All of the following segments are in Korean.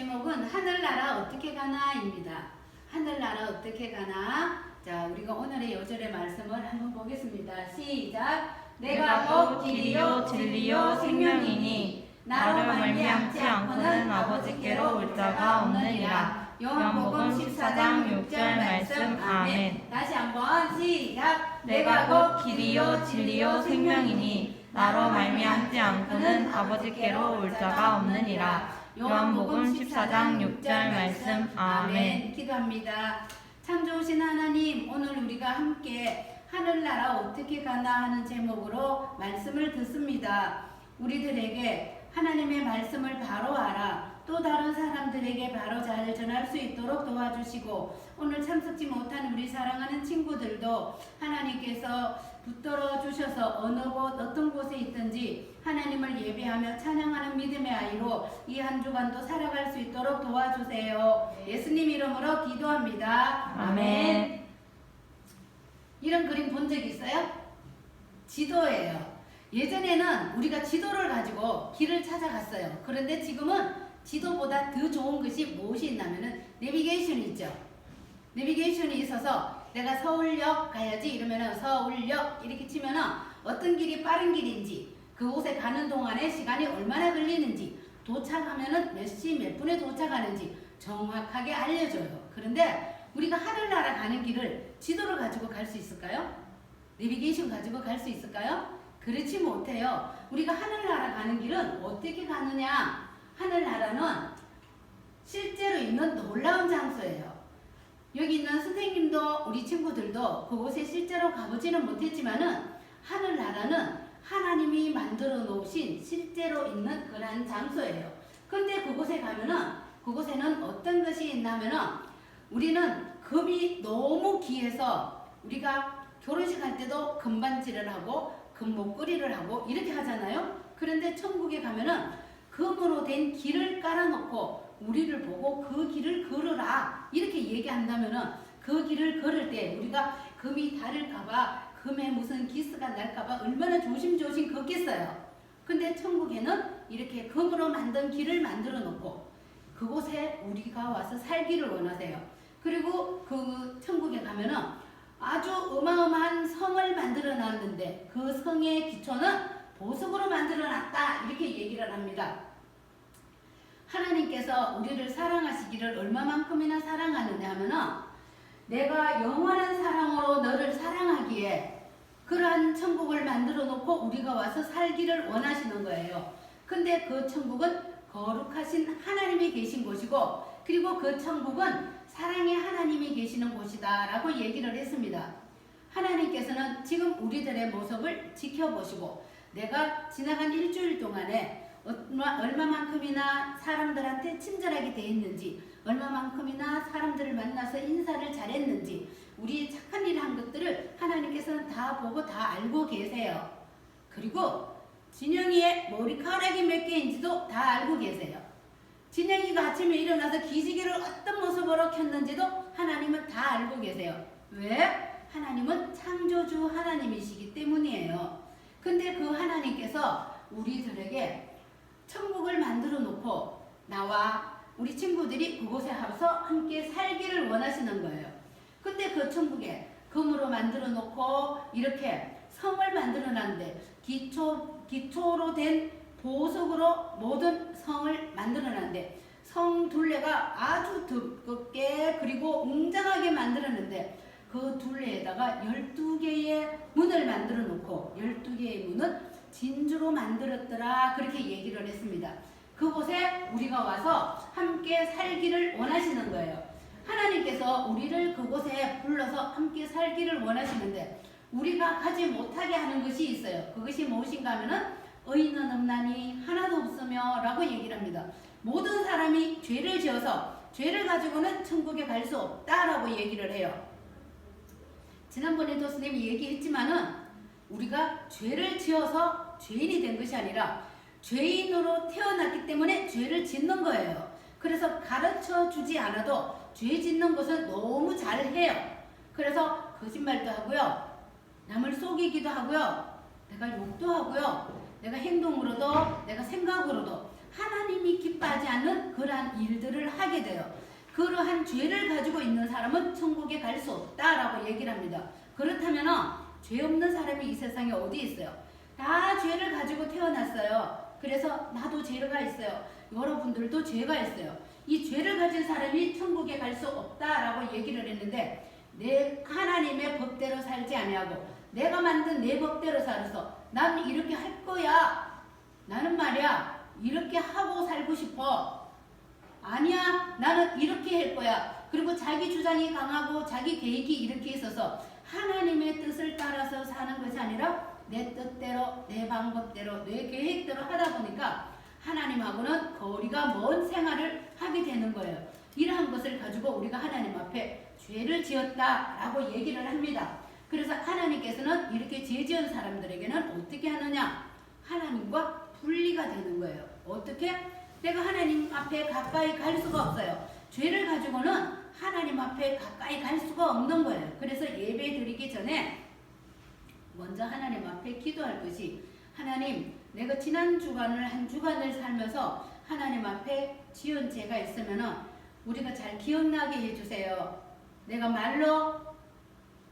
제목은 하늘나라 어떻게 가나입니다. 하늘나라 어떻게 가나. 자, 우리가 오늘의 여절의 말씀을 한번 보겠습니다. 시작. 내가 곧 길이요 진리요 생명이니 나로 말미암지 않고는 아버지께로 올 자가 없느니라. 요한복음 14장 6절 말씀. 아멘. 다시 한번 시작. 내가 곧 길이요 진리요 생명이니 나로 말미암지 않고는 아버지께로 올 자가 없느니라. 요한복음 14장 6절 말씀. 아멘. 기도합니다. 참 좋으신 하나님, 오늘 우리가 함께 하늘나라 어떻게 가나 하는 제목으로 말씀을 듣습니다. 우리들에게 하나님의 말씀을 바로 알아 또 다른 사람들에게 바로 잘 전할 수 있도록 도와주시고, 오늘 참석지 못한 우리 사랑하는 친구들도 하나님께서 붙들어 주셔서 어느 곳 어떤 곳에 있든지 하나님을 예배하며 찬양하는 믿음의 아이로 이 한 주간도 살아갈 수 있도록 도와주세요. 예수님 이름으로 기도합니다. 아멘. 이런 그림 본 적 있어요? 지도예요. 예전에는 우리가 지도를 가지고 길을 찾아갔어요. 그런데 지금은 지도보다 더 좋은 것이 무엇이 있냐면은 내비게이션이 있죠. 내비게이션이 있어서 내가 서울역 가야지 이러면은 서울역 이렇게 치면은 어떤 길이 빠른 길인지, 그곳에 가는 동안에 시간이 얼마나 걸리는지, 도착하면은 몇 시 몇 분에 도착하는지 정확하게 알려줘요. 그런데 우리가 하늘나라 가는 길을 지도를 가지고 갈 수 있을까요? 내비게이션 가지고 갈 수 있을까요? 그렇지 못해요. 우리가 하늘나라 가는 길은 어떻게 가느냐? 하늘나라는 실제로 있는 놀라운 장소예요. 여기 있는 선생님도 우리 친구들도 그곳에 실제로 가보지는 못했지만은 하늘나라는 하나님이 만들어 놓으신 실제로 있는 그런 장소예요. 근데 그곳에 가면은 그곳에는 어떤 것이 있냐면은 우리는 금이 너무 귀해서 우리가 결혼식 할 때도 금반지를 하고 금목걸이를 하고 이렇게 하잖아요. 그런데 천국에 가면은 금으로 된 길을 깔아놓고 우리를 보고 그 길을 걸으라 이렇게 얘기한다면은 그 길을 걸을 때 우리가 금이 닳을까봐, 금에 무슨 기스가 날까봐 얼마나 조심조심 걷겠어요. 근데 천국에는 이렇게 금으로 만든 길을 만들어 놓고 그곳에 우리가 와서 살기를 원하세요. 그리고 그 천국에 가면은 아주 어마어마한 성을 만들어 놨는데 그 성의 기초는 보석으로 만들어 놨다 이렇게 얘기를 합니다. 하나님께서 우리를 사랑하시기를 얼마만큼이나 사랑하느냐 하면은 내가 영원한 사랑으로 너를 사랑하기에 그러한 천국을 만들어 놓고 우리가 와서 살기를 원하시는 거예요. 근데 그 천국은 거룩하신 하나님이 계신 곳이고, 그리고 그 천국은 사랑의 하나님이 계시는 곳이다 라고 얘기를 했습니다. 하나님께서는 지금 우리들의 모습을 지켜보시고 내가 지나간 일주일 동안에 얼마만큼이나 사람들한테 친절하게 대했는지, 얼마만큼이나 사람들을 만나서 인사를 잘했는지, 우리 착한 일을 한 것들을 하나님께서는 다 보고 다 알고 계세요. 그리고 진영이의 머리카락이 몇 개인지도 다 알고 계세요. 진영이가 아침에 일어나서 기지개를 어떤 모습으로 켰는지도 하나님은 다 알고 계세요. 왜? 하나님은 창조주 하나님이시기 때문이에요. 근데 그 하나님께서 우리들에게 천국을 만들어 놓고 나와 우리 친구들이 그곳에 와서 함께 살기를 원하시는 거예요. 근데 그 천국에 금으로 만들어 놓고 이렇게 성을 만들어 놨는데 기초로 된 보석으로 모든 성을 만들어 놨는데 성 둘레가 아주 두껍게 그리고 웅장하게 만들었는데 그 둘레에다가 12개의 문을 만들어 놓고 12개의 문은 진주로 만들었더라 그렇게 얘기를 했습니다. 그곳에 우리가 와서 함께 살기를 원하시는 거예요. 하나님께서 우리를 그곳에 불러서 함께 살기를 원하시는데 우리가 가지 못하게 하는 것이 있어요. 그것이 무엇인가 하면은 의인은 없나니 하나도 없으며 라고 얘기를 합니다. 모든 사람이 죄를 지어서 죄를 가지고는 천국에 갈 수 없다라고 얘기를 해요. 지난번에도 선생님이 얘기했지만은 우리가 죄를 지어서 죄인이 된 것이 아니라 죄인으로 태어났기 때문에 죄를 짓는 거예요. 그래서 가르쳐 주지 않아도 죄 짓는 것은 너무 잘해요. 그래서 거짓말도 하고요, 남을 속이기도 하고요, 내가 욕도 하고요, 내가 행동으로도 내가 생각으로도 하나님이 기뻐하지 않는 그러한 일들을 하게 돼요. 그러한 죄를 가지고 있는 사람은 천국에 갈 수 없다라고 얘기를 합니다. 그렇다면 죄 없는 사람이 이 세상에 어디 있어요? 다 죄를 가지고 태어났어요. 그래서 나도 죄가 있어요. 여러분들도 죄가 있어요. 이 죄를 가진 사람이 천국에 갈 수 없다라고 얘기를 했는데, 내 하나님의 법대로 살지 아니하고 내가 만든 내 법대로 살아서 나는 이렇게 할 거야, 나는 말이야 이렇게 하고 살고 싶어, 아니야 나는 이렇게 할 거야, 그리고 자기 주장이 강하고 자기 계획이 이렇게 있어서 하나님의 뜻을 따라서 사는 것이 아니라 내 뜻대로 내 방법대로 내 계획대로 하다 보니까 하나님하고는 거리가 먼 생활을 하게 되는 거예요. 이러한 것을 가지고 우리가 하나님 앞에 죄를 지었다라고 얘기를 합니다. 그래서 하나님께서는 이렇게 죄 지은 사람들에게는 어떻게 하느냐? 하나님과 분리가 되는 거예요. 어떻게? 내가 하나님 앞에 가까이 갈 수가 없어요. 죄를 가지고는 하나님 앞에 가까이 갈 수가 없는 거예요. 그래서 예배 드리기 전에 먼저 하나님 앞에 기도할 것이, 하나님, 내가 지난 주간을 한 주간을 살면서 하나님 앞에 지은 죄가 있으면은 우리가 잘 기억나게 해주세요. 내가 말로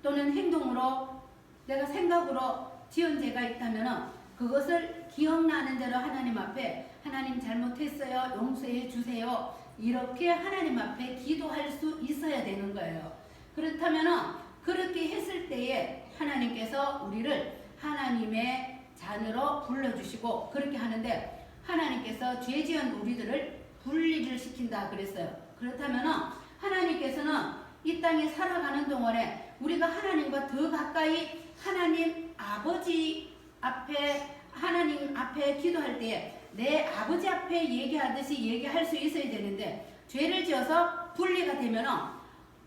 또는 행동으로 내가 생각으로 지은 죄가 있다면은 그것을 기억나는 대로 하나님 앞에, 하나님 잘못했어요, 용서해 주세요, 이렇게 하나님 앞에 기도할 수 있어야 되는 거예요. 그렇다면은 그렇게 했을 때에 하나님께서 우리를 하나님의 자녀로 불러주시고 그렇게 하는데, 하나님께서 죄 지은 우리들을 분리를 시킨다 그랬어요. 그렇다면 하나님께서는 이 땅에 살아가는 동안에 우리가 하나님과 더 가까이 하나님 아버지 앞에, 하나님 앞에 기도할 때에 내 아버지 앞에 얘기하듯이 얘기할 수 있어야 되는데, 죄를 지어서 분리가 되면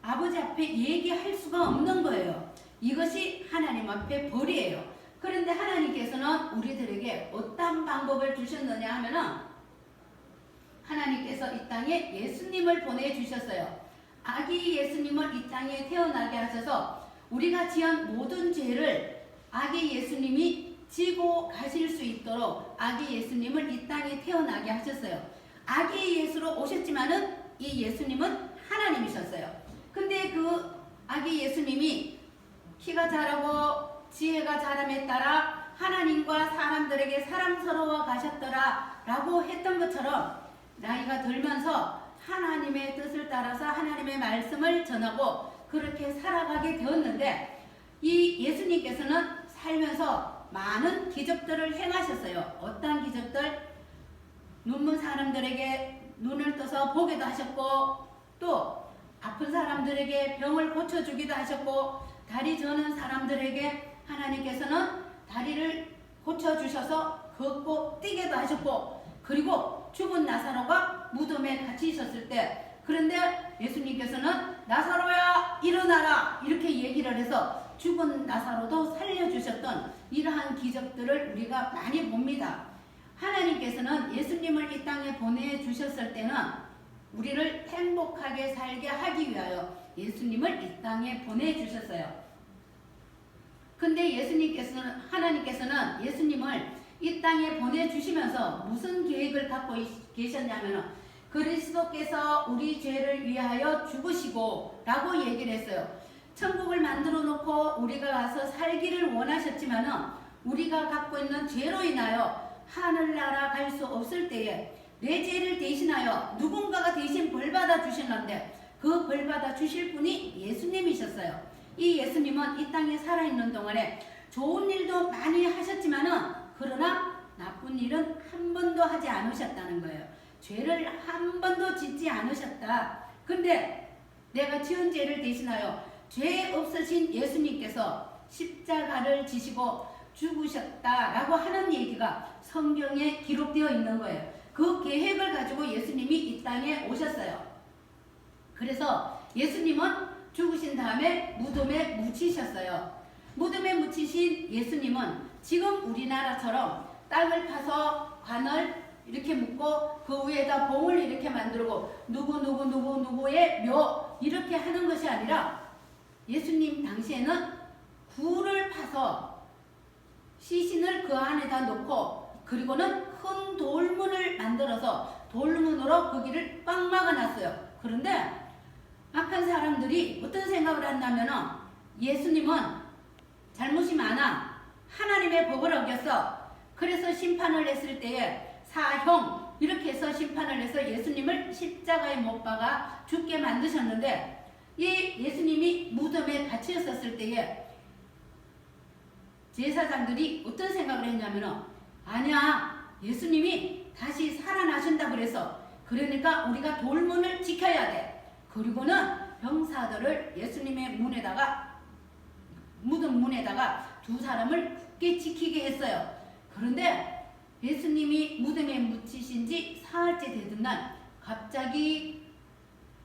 아버지 앞에 얘기할 수가 없는 거예요. 이것이 하나님 앞에 벌이에요. 그런데 하나님께서는 우리들에게 어떤 방법을 주셨느냐 하면은, 하나님께서 이 땅에 예수님을 보내주셨어요. 아기 예수님을 이 땅에 태어나게 하셔서 우리가 지은 모든 죄를 아기 예수님이 지고 가실 수 있도록 아기 예수님을 이 땅에 태어나게 하셨어요. 아기 예수로 오셨지만은 이 예수님은 하나님이셨어요. 근데 그 아기 예수님이 키가 자라고 지혜가 자람에 따라 하나님과 사람들에게 사랑스러워 가셨더라 라고 했던 것처럼, 나이가 들면서 하나님의 뜻을 따라서 하나님의 말씀을 전하고 그렇게 살아가게 되었는데, 이 예수님께서는 살면서 많은 기적들을 행하셨어요. 어떤 기적들? 눈먼 사람들에게 눈을 떠서 보게도 하셨고, 또 아픈 사람들에게 병을 고쳐주기도 하셨고, 다리 저는 사람들에게 하나님께서는 다리를 고쳐주셔서 걷고 뛰게도 하셨고, 그리고 죽은 나사로가 무덤에 갇히셨을 때, 그런데 예수님께서는 나사로야 일어나라 이렇게 얘기를 해서 죽은 나사로도 살려주셨던 이러한 기적들을 우리가 많이 봅니다. 하나님께서는 예수님을 이 땅에 보내주셨을 때는 우리를 행복하게 살게 하기 위하여 예수님을 이 땅에 보내주셨어요. 근데 하나님께서는 예수님을 이 땅에 보내주시면서 무슨 계획을 갖고 계셨냐면, 그리스도께서 우리 죄를 위하여 죽으시고 라고 얘기를 했어요. 천국을 만들어 놓고 우리가 가서 살기를 원하셨지만 우리가 갖고 있는 죄로 인하여 하늘나라 갈 수 없을 때에 내 죄를 대신하여 누군가가 대신 벌받아 주셨는데, 그 벌받아 주실 분이 예수님이셨어요. 이 예수님은 이 땅에 살아있는 동안에 좋은 일도 많이 하셨지만은, 그러나 나쁜 일은 한 번도 하지 않으셨다는 거예요. 죄를 한 번도 짓지 않으셨다. 근데 내가 지은 죄를 대신하여 죄 없으신 예수님께서 십자가를 지시고 죽으셨다라고 하는 얘기가 성경에 기록되어 있는 거예요. 그 계획을 가지고 예수님이 이 땅에 오셨어요. 그래서 예수님은 죽으신 다음에 무덤에 묻히셨어요. 무덤에 묻히신 예수님은 지금 우리나라처럼 땅을 파서 관을 이렇게 묻고 그 위에다 봉을 이렇게 만들고 누구의 묘 이렇게 하는 것이 아니라, 예수님 당시에는 굴을 파서 시신을 그 안에다 놓고, 그리고는 큰 돌문을 만들어서 돌문으로 그 길을 꽉 막아놨어요. 그런데 악한 사람들이 어떤 생각을 한다면은 예수님은 잘못이 많아. 하나님의 법을 어겼어. 그래서 심판을 했을 때에 사형 이렇게 해서 심판을 해서 예수님을 십자가에 못 박아 죽게 만드셨는데 이 예수님이 무덤에 갇혀 있었을 때에 제사장들이 어떤 생각을 했냐면은 아니야 예수님이 다시 살아나신다 그래서 그러니까 우리가 돌문을 지켜야 돼. 그리고는 병사들을 예수님의 문에다가 무덤 문에다가 두 사람을 굳게 지키게 했어요. 그런데 예수님이 무덤에 묻히신 지 사흘째 되던 날 갑자기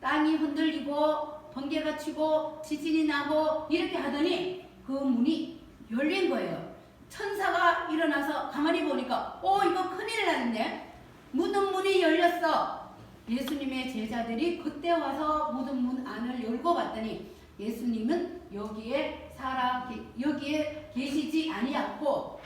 땅이 흔들리고 번개가 치고 지진이 나고 이렇게 하더니 그 문이 열린 거예요. 천사가 일어나서 가만히 보니까 이거 큰일 났네. 무덤 문이 열렸어. 예수님의 제자들이 그때 와서 무덤 문 안을 열고 봤더니 예수님은 여기에 계시지 아니었고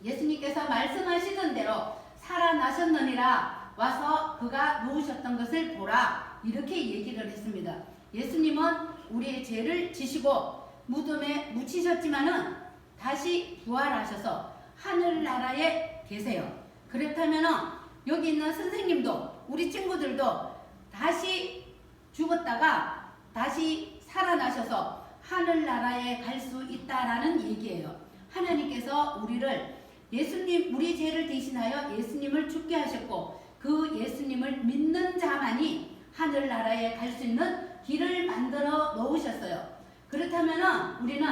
예수님께서 말씀하시던 대로 살아나셨느니라 와서 그가 누우셨던 것을 보라 이렇게 얘기를 했습니다. 예수님은 우리의 죄를 지시고 무덤에 묻히셨지만은 다시 부활하셔서 하늘나라에 계세요. 그렇다면 여기 있는 선생님도 우리 친구들도 다시 죽었다가 다시 살아나셔서 하늘나라에 갈 수 있다라는 얘기예요. 하나님께서 우리를 예수님 우리 죄를 대신하여 예수님을 죽게 하셨고 그 예수님을 믿는 자만이 하늘나라에 갈 수 있는 길을 만들어 놓으셨어요. 그렇다면 우리는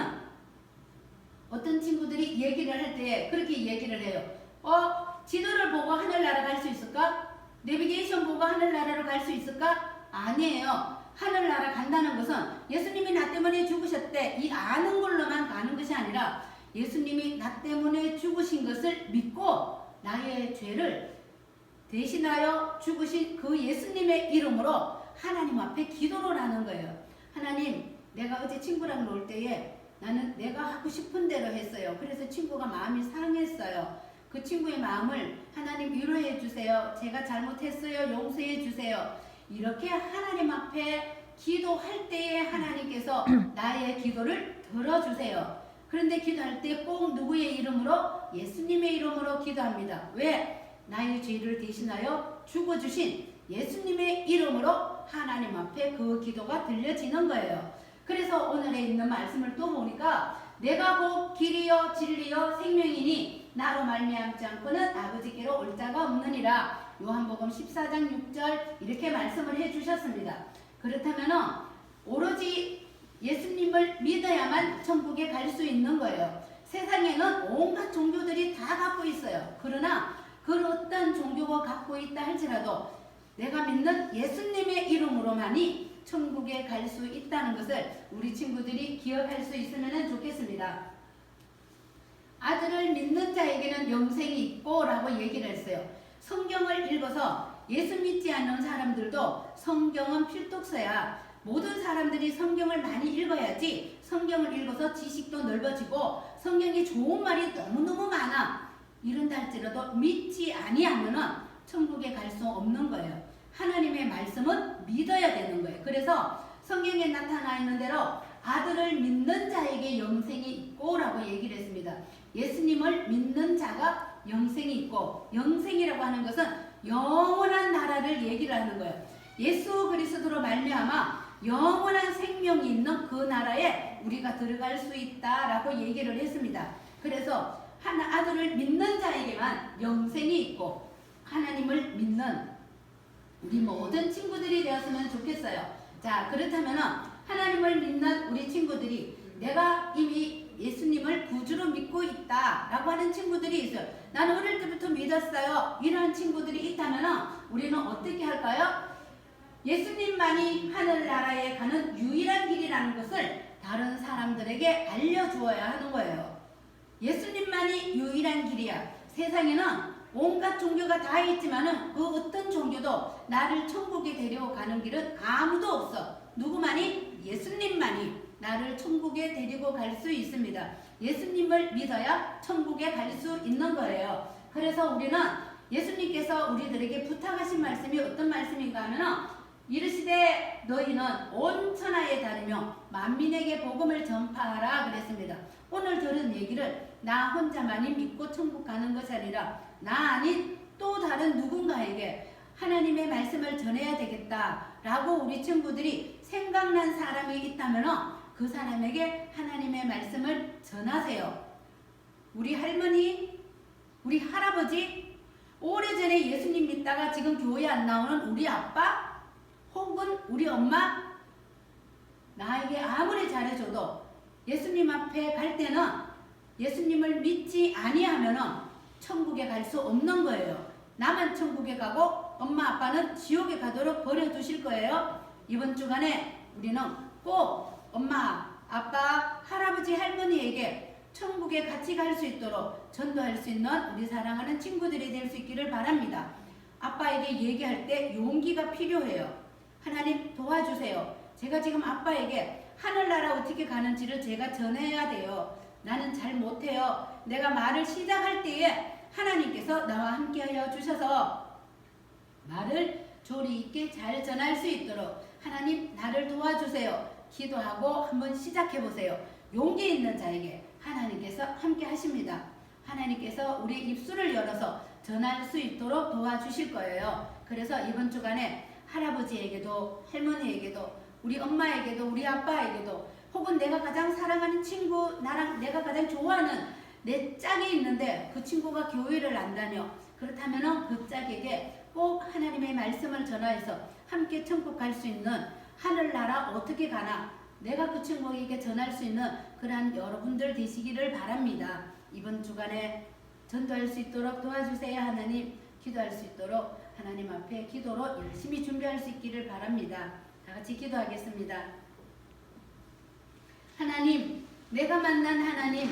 어떤 친구들이 얘기를 할 때 그렇게 얘기를 해요. 지도를 보고 하늘나라 갈 수 있을까? 내비게이션 보고 하늘나라로 갈 수 있을까? 아니에요. 하늘나라 간다는 것은 예수님이 나 때문에 죽으셨대 이 아는 걸로만 가는 것이 아니라 예수님이 나 때문에 죽으신 것을 믿고 나의 죄를 대신하여 죽으신 그 예수님의 이름으로 하나님 앞에 기도를 하는 거예요. 하나님, 내가 어제 친구랑 놀 때에 나는 내가 하고 싶은 대로 했어요. 그래서 친구가 마음이 상했어요. 그 친구의 마음을 하나님 위로해 주세요. 제가 잘못했어요. 용서해 주세요. 이렇게 하나님 앞에 기도할 때에 하나님께서 나의 기도를 들어주세요. 그런데 기도할 때 꼭 누구의 이름으로? 예수님의 이름으로 기도합니다. 왜? 나의 죄를 대신하여 죽어주신 예수님의 이름으로 하나님 앞에 그 기도가 들려지는 거예요. 그래서 오늘에 있는 말씀을 또 보니까 내가 곧 길이요 진리요 생명이니 나로 말미암지 않고는 아버지께로 올 자가 없느니라. 요한복음 14장 6절 이렇게 말씀을 해주셨습니다. 그렇다면 오로지 예수님을 믿어야만 천국에 갈 수 있는 거예요. 세상에는 온갖 종교들이 다 갖고 있어요. 그러나 그 어떤 종교가 갖고 있다 할지라도 내가 믿는 예수님의 이름으로만이 천국에 갈 수 있다는 것을 우리 친구들이 기억할 수 있으면 좋겠습니다. 아들을 믿는 자에게는 영생이 있고 라고 얘기를 했어요. 성경을 읽어서 예수 믿지 않는 사람들도 성경은 필독서야. 모든 사람들이 성경을 많이 읽어야지 성경을 읽어서 지식도 넓어지고 성경에 좋은 말이 너무너무 많아. 이런다 할지라도 믿지 아니하면 천국에 갈 수 없는 거예요. 하나님의 말씀은 믿어야 되는 거예요. 그래서 성경에 나타나 있는 대로 아들을 믿는 자에게 영생이 있고 라고 얘기를 했습니다. 예수님을 믿는 자가 영생이 있고 영생이라고 하는 것은 영원한 나라를 얘기를 하는 거예요. 예수 그리스도로 말미암아 영원한 생명이 있는 그 나라에 우리가 들어갈 수 있다라고 얘기를 했습니다. 그래서 아들을 믿는 자에게만 영생이 있고 하나님을 믿는 우리 모든 친구들이 되었으면 좋겠어요. 자, 그렇다면 하나님을 믿는 우리 친구들이 내가 이미 예수님을 구주로 믿고 있다라고 하는 친구들이 있어요. 나는 어릴 때부터 믿었어요. 이런 친구들이 있다면 우리는 어떻게 할까요? 예수님만이 하늘나라에 가는 유일한 길이라는 것을 다른 사람들에게 알려주어야 하는 거예요. 예수님만이 유일한 길이야. 세상에는 온갖 종교가 다 있지만은 그 어떤 종교도 나를 천국에 데려가는 길은 아무도 없어. 누구만이? 예수님만이 나를 천국에 데리고 갈 수 있습니다. 예수님을 믿어야 천국에 갈 수 있는 거예요. 그래서 우리는 예수님께서 우리들에게 부탁하신 말씀이 어떤 말씀인가 하면 이르시되 너희는 온 천하에 다니며 만민에게 복음을 전파하라 그랬습니다. 오늘 들은 얘기를 나 혼자만이 믿고 천국 가는 것이 아니라 나 아닌 또 다른 누군가에게 하나님의 말씀을 전해야 되겠다라고 우리 친구들이 생각난 사람이 있다면 그 사람에게 하나님의 말씀을 전하세요. 우리 할머니, 우리 할아버지, 오래전에 예수님 믿다가 지금 교회 안 나오는 우리 아빠 혹은 우리 엄마, 나에게 아무리 잘해줘도 예수님 앞에 갈 때는 예수님을 믿지 아니하면 천국에 갈 수 없는 거예요. 나만 천국에 가고 엄마 아빠는 지옥에 가도록 버려두실 거예요. 이번 주간에 우리는 꼭 엄마, 아빠, 할아버지, 할머니에게 천국에 같이 갈 수 있도록 전도할 수 있는 우리 사랑하는 친구들이 될 수 있기를 바랍니다. 아빠에게 얘기할 때 용기가 필요해요. 하나님 도와주세요. 제가 지금 아빠에게 하늘나라 어떻게 가는지를 제가 전해야 돼요. 나는 잘 못해요. 내가 말을 시작할 때에 하나님께서 나와 함께하여 주셔서 말을 조리 있게 잘 전할 수 있도록 하나님 나를 도와주세요. 기도하고 한번 시작해 보세요. 용기 있는 자에게 하나님께서 함께 하십니다. 하나님께서 우리 입술을 열어서 전할 수 있도록 도와주실 거예요. 그래서 이번 주간에 할아버지에게도 할머니에게도 우리 엄마에게도 우리 아빠에게도 혹은 내가 가장 사랑하는 친구, 나랑 내가 가장 좋아하는 내 짝이 있는데 그 친구가 교회를 안 다녀. 그렇다면 그 짝에게 꼭 하나님의 말씀을 전하여서 함께 천국 갈 수 있는 하늘나라 어떻게 가나 내가 그 친구에게 전할 수 있는 그러한 여러분들 되시기를 바랍니다. 이번 주간에 전도할 수 있도록 도와주세요. 하나님, 기도할 수 있도록 하나님 앞에 기도로 열심히 준비할 수 있기를 바랍니다. 다 같이 기도하겠습니다. 하나님, 내가 만난 하나님,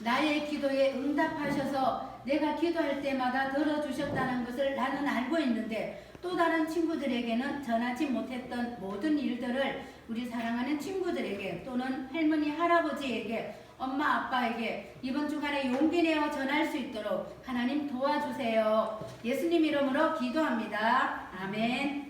나의 기도에 응답하셔서 내가 기도할 때마다 들어주셨다는 것을 나는 알고 있는데 또 다른 친구들에게는 전하지 못했던 모든 일들을 우리 사랑하는 친구들에게 또는 할머니, 할아버지에게 엄마, 아빠에게 이번 주간에 용기 내어 전할 수 있도록 하나님 도와주세요. 예수님 이름으로 기도합니다. 아멘.